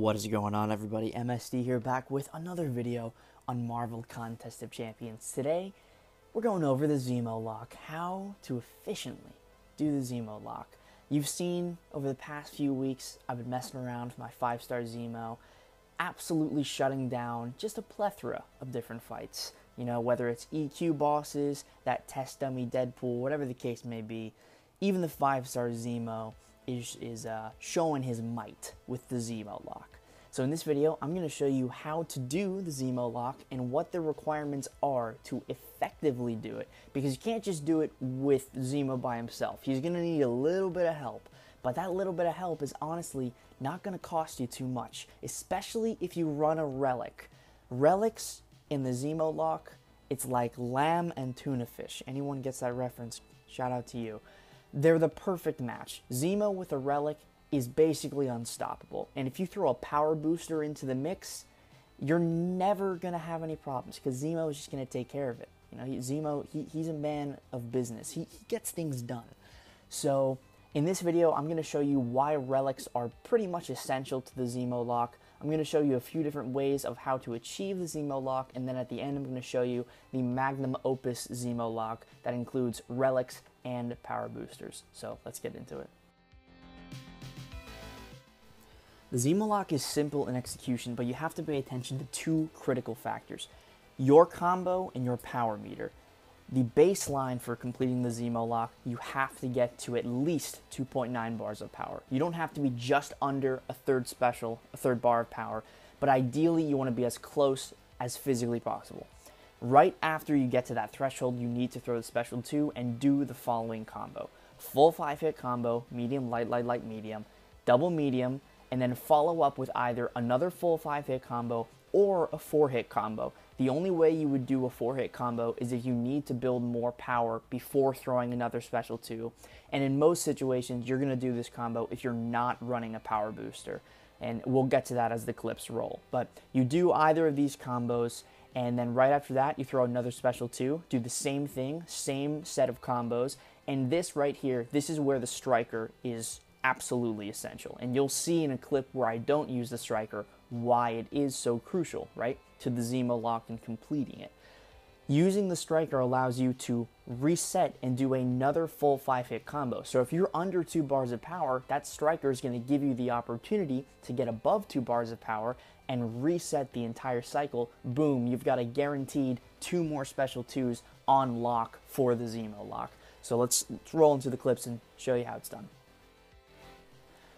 What is going on, everybody? MSD here, back with another video on Marvel Contest of Champions. Today, we're going over the ZEMO lock, how to efficiently do the ZEMO lock. You've seen over the past few weeks, I've been messing around with my 5-star ZEMO, absolutely shutting down just a plethora of different fights. You know, whether it's EQ bosses, that test dummy Deadpool, whatever the case may be, even the 5-star ZEMO is showing his might with the ZEMO lock. So in this video, I'm going to show you how to do the ZEMO lock and what the requirements are to effectively do it. Because you can't just do it with ZEMO by himself. He's going to need a little bit of help. But that little bit of help is honestly not going to cost you too much, especially if you run a relic. Relics in the ZEMO lock, it's like lamb and tuna fish. Anyone gets that reference, shout out to you. They're the perfect match. ZEMO with a relic is basically unstoppable. And if you throw a power booster into the mix, you're never going to have any problems because ZEMO is just going to take care of it. You know, ZEMO, he's a man of business. He gets things done. So in this video, I'm going to show you why relics are pretty much essential to the ZEMO lock. I'm going to show you a few different ways of how to achieve the ZEMO lock, and then at the end I'm going to show you the magnum opus ZEMO lock that includes relics and power boosters. So let's get into it. The ZEMO lock is simple in execution, but you have to pay attention to two critical factors: your combo and your power meter. The baseline for completing the ZEMO lock, you have to get to at least 2.9 bars of power. You don't have to be just under a third bar of power, but ideally you want to be as close as physically possible. Right after you get to that threshold, you need to throw the special 2 and do the following combo. Full 5-hit combo, medium, light, light, light, medium, double medium, and then follow up with either another full 5-hit combo or a 4-hit combo. The only way you would do a 4-hit combo is if you need to build more power before throwing another special 2. And in most situations, you're going to do this combo if you're not running a power booster. And we'll get to that as the clips roll. But you do either of these combos, and then right after that, you throw another special 2. Do the same thing, same set of combos. And this right here, this is where the striker is absolutely essential. And you'll see in a clip where I don't use the striker why it is so crucial, right, to the ZEMO lock and completing it. Using the striker allows you to reset and do another full 5-hit combo. So if you're under 2 bars of power, that striker is going to give you the opportunity to get above 2 bars of power and reset the entire cycle. Boom, you've got a guaranteed 2 more special 2s on lock for the ZEMO lock. So let's roll into the clips and show you how it's done.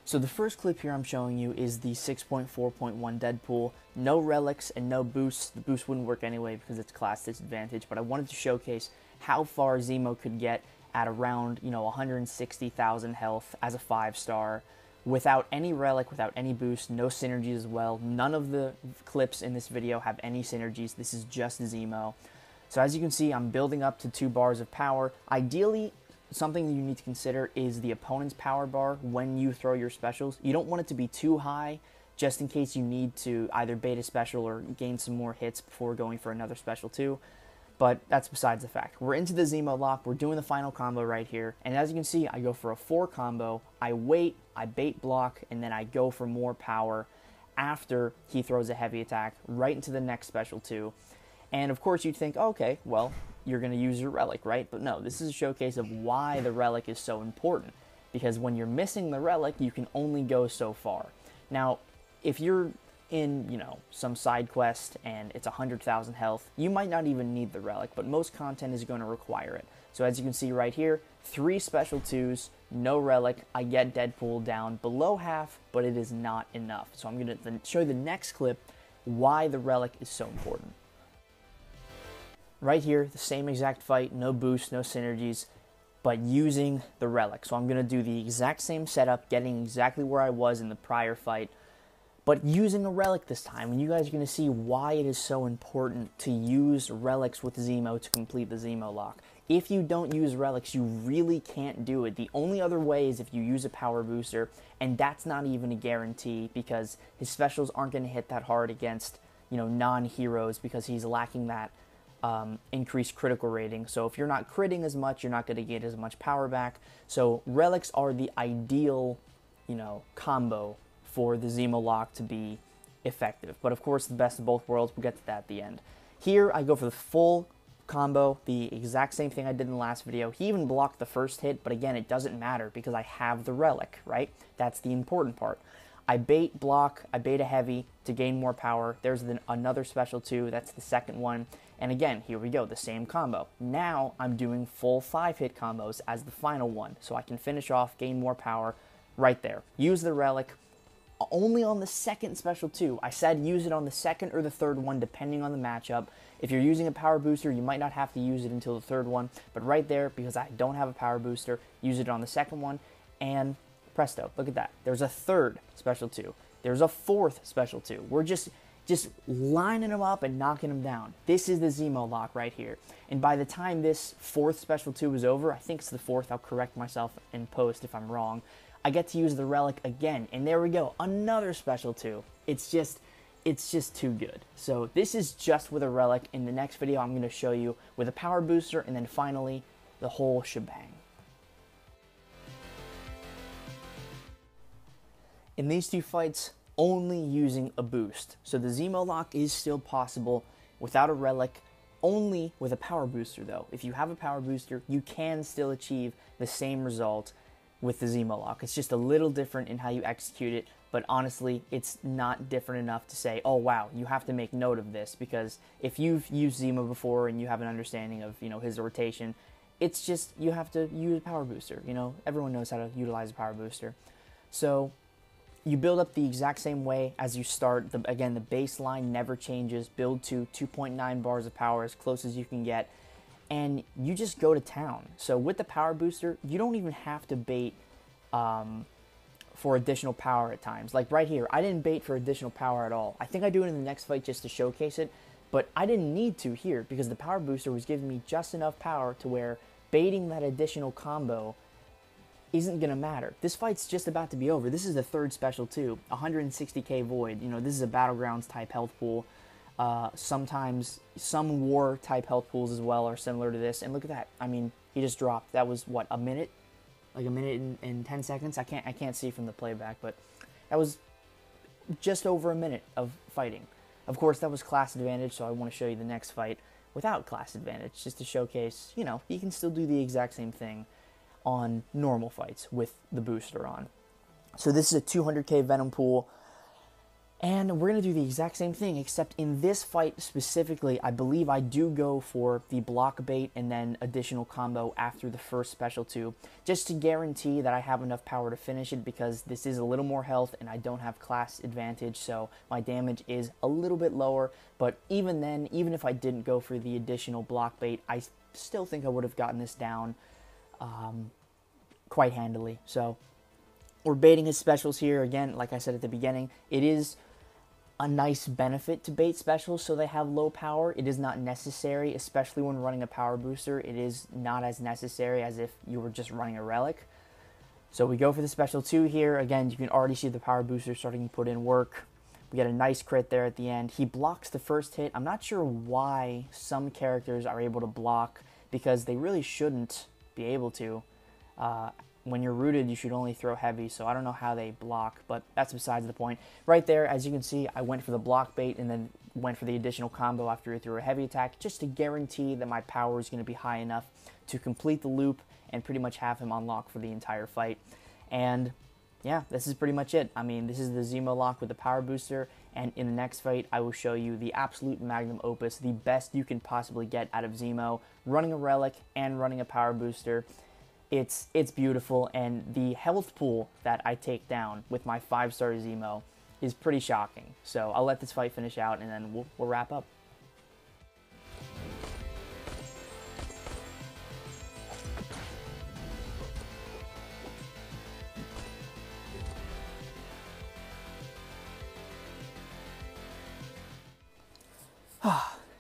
So the first clip here I'm showing you is the 6.4.1 Deadpool. No relics and no boosts. The boost wouldn't work anyway because it's class disadvantage, but I wanted to showcase how far ZEMO could get at around, 160,000 health as a 5-star without any relic, without any boost, no synergies as well. None of the clips in this video have any synergies. This is just ZEMO. So as you can see, I'm building up to 2 bars of power. Ideally, something that you need to consider is the opponent's power bar when you throw your specials. You don't want it to be too high, just in case you need to either bait a special or gain some more hits before going for another special 2. But that's besides the fact. We're into the ZEMO lock. We're doing the final combo right here. And as you can see, I go for a 4 combo. I wait, I bait block, and then I go for more power after he throws a heavy attack right into the next special 2. And of course you'd think, okay, well, you're going to use your relic, right? But no, this is a showcase of why the relic is so important. Because when you're missing the relic, you can only go so far. Now, if you're in, some side quest and it's 100,000 health, you might not even need the relic, but most content is going to require it. So as you can see right here, 3 special 2s, no relic. I get Deadpool down below half, but it is not enough. So I'm going to show you the next clip why the relic is so important. Right here, the same exact fight, no boost, no synergies, but using the relic. So I'm going to do the exact same setup, getting exactly where I was in the prior fight, but using a relic this time. And you guys are going to see why it is so important to use relics with ZEMO to complete the ZEMO lock. If you don't use relics, you really can't do it. The only other way is if you use a power booster, and that's not even a guarantee because his specials aren't going to hit that hard against, non-heroes because he's lacking that increased critical rating. So if you're not critting as much, you're not going to get as much power back. So relics are the ideal, combo for the ZEMO lock to be effective. But of course, the best of both worlds, we'll get to that at the end. Here, I go for the full combo, the exact same thing I did in the last video. He even blocked the first hit, but again, it doesn't matter because I have the relic, right? That's the important part. I bait block, I bait a heavy to gain more power. There's another special 2, that's the second one. And again, here we go, the same combo. Now I'm doing full 5-hit combos as the final one, so I can finish off, gain more power right there. Use the relic only on the second special 2. I said use it on the second or the third one, depending on the matchup. If you're using a power booster, you might not have to use it until the third one, but right there, because I don't have a power booster, use it on the second one, and presto, look at that. There's a third special 2. There's a fourth special 2. We're just lining them up and knocking them down. This is the ZEMO lock right here. And by the time this fourth special 2 is over, I think it's the fourth, I'll correct myself in post if I'm wrong, I get to use the relic again. And there we go, another special 2. It's just too good. So this is just with a relic. In the next video, I'm going to show you with a power booster, and then finally, the whole shebang. In these two fights, only using a boost. So the ZEMO lock is still possible without a relic, only with a power booster though. If you have a power booster, you can still achieve the same result with the ZEMO lock. It's just a little different in how you execute it, but honestly, it's not different enough to say, oh wow, you have to make note of this, because if you've used ZEMO before and you have an understanding of, his rotation, it's just, you have to use a power booster. Everyone knows how to utilize a power booster. So you build up the exact same way as you start. Again, the baseline never changes. Build to 2.9 bars of power, as close as you can get, and you just go to town. So with the power booster, you don't even have to bait for additional power at times. Like right here, I didn't bait for additional power at all. I think I do it in the next fight just to showcase it, but I didn't need to here because the power booster was giving me just enough power to where baiting that additional combo isn't going to matter. This fight's just about to be over. This is the third special too, 160k void. This is a Battlegrounds type health pool. Sometimes some war type health pools as well are similar to this. And look at that. I mean, he just dropped. That was what, a minute? Like a minute and 10 seconds? I can't see from the playback, but that was just over a minute of fighting. Of course, that was class advantage, so I want to show you the next fight without class advantage, just to showcase, he can still do the exact same thing on normal fights with the booster on. So this is a 200k Venom pool, and we're going to do the exact same thing, except in this fight specifically, I believe I do go for the block bait and then additional combo after the first special 2, just to guarantee that I have enough power to finish it, because this is a little more health and I don't have class advantage, so my damage is a little bit lower. But even then, even if I didn't go for the additional block bait, I still think I would have gotten this down quite handily. So we're baiting his specials here. Again, like I said at the beginning, it is a nice benefit to bait specials so they have low power. It is not necessary, especially when running a power booster. It is not as necessary as if you were just running a relic. So we go for the special 2 here. Again, you can already see the power booster starting to put in work. We get a nice crit there at the end. He blocks the first hit. I'm not sure why some characters are able to block, because they really shouldn't be able to. When you're rooted, you should only throw heavy, so I don't know how they block, but that's besides the point. Right there, as you can see, I went for the block bait and then went for the additional combo after he threw a heavy attack, just to guarantee that my power is going to be high enough to complete the loop and pretty much have him on lock for the entire fight. And yeah, this is pretty much it. I mean, this is the ZEMO lock with the power booster, and in the next fight, I will show you the absolute magnum opus, the best you can possibly get out of ZEMO, running a relic and running a power booster. It's beautiful, and the health pool that I take down with my 5-star ZEMO is pretty shocking. So I'll let this fight finish out, and then we'll wrap up.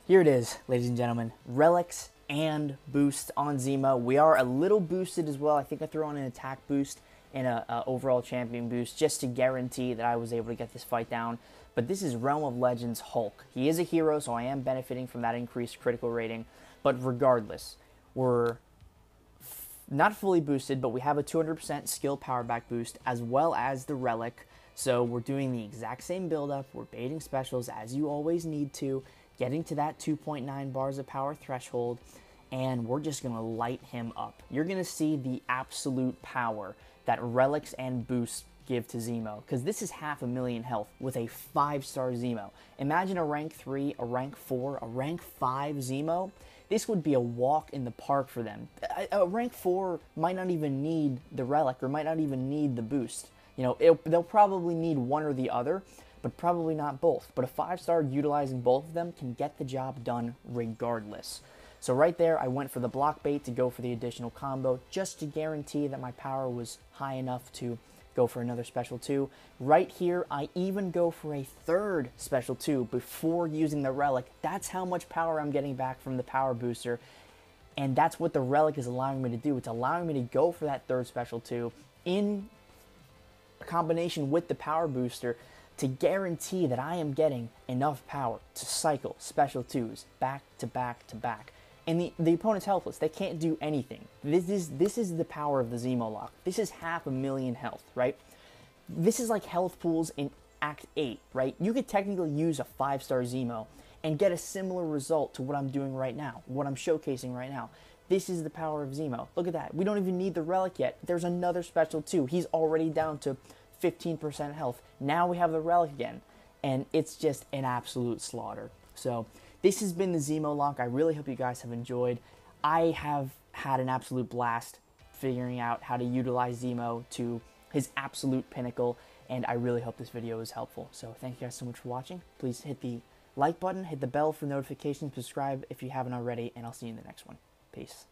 Here it is, ladies and gentlemen. Relics and boost on ZEMO. We are a little boosted as well. I think I threw on an attack boost and a overall champion boost just to guarantee that I was able to get this fight down. But this is Realm of Legends Hulk. He is a hero, so I am benefiting from that increased critical rating. But regardless, we're not fully boosted, but we have a 200% skill power back boost as well as the relic. So we're doing the exact same build-up. We're baiting specials as you always need to, getting to that 2.9 bars of power threshold, and we're just going to light him up. You're going to see the absolute power that relics and boosts give to ZEMO, because this is 500,000 health with a 5-star ZEMO. Imagine a rank 3, a rank 4, a rank 5 ZEMO. This would be a walk in the park for them. A rank 4 might not even need the relic or might not even need the boost. You know, they'll probably need one or the other, but probably not both. But a 5-star utilizing both of them can get the job done regardless. So right there, I went for the block bait to go for the additional combo just to guarantee that my power was high enough to go for another special 2. Right here, I even go for a 3rd special 2 before using the relic. That's how much power I'm getting back from the power booster, and that's what the relic is allowing me to do. It's allowing me to go for that 3rd special 2 in combination with the power booster to guarantee that I am getting enough power to cycle special 2s back to back to back. And the opponent's helpless. They can't do anything. This is the power of the ZEMO lock. This is 500,000 health, right? This is like health pools in Act 8, right? You could technically use a 5-star ZEMO and get a similar result to what I'm doing right now, what I'm showcasing right now. This is the power of ZEMO. Look at that. We don't even need the relic yet. There's another special 2. He's already down to 15% health. Now we have the relic again, and it's just an absolute slaughter. So this has been the ZEMO lock. I really hope you guys have enjoyed. I have had an absolute blast figuring out how to utilize ZEMO to his absolute pinnacle, and I really hope this video was helpful. So thank you guys so much for watching. Please hit the like button, hit the bell for notifications, subscribe if you haven't already, and I'll see you in the next one. Peace.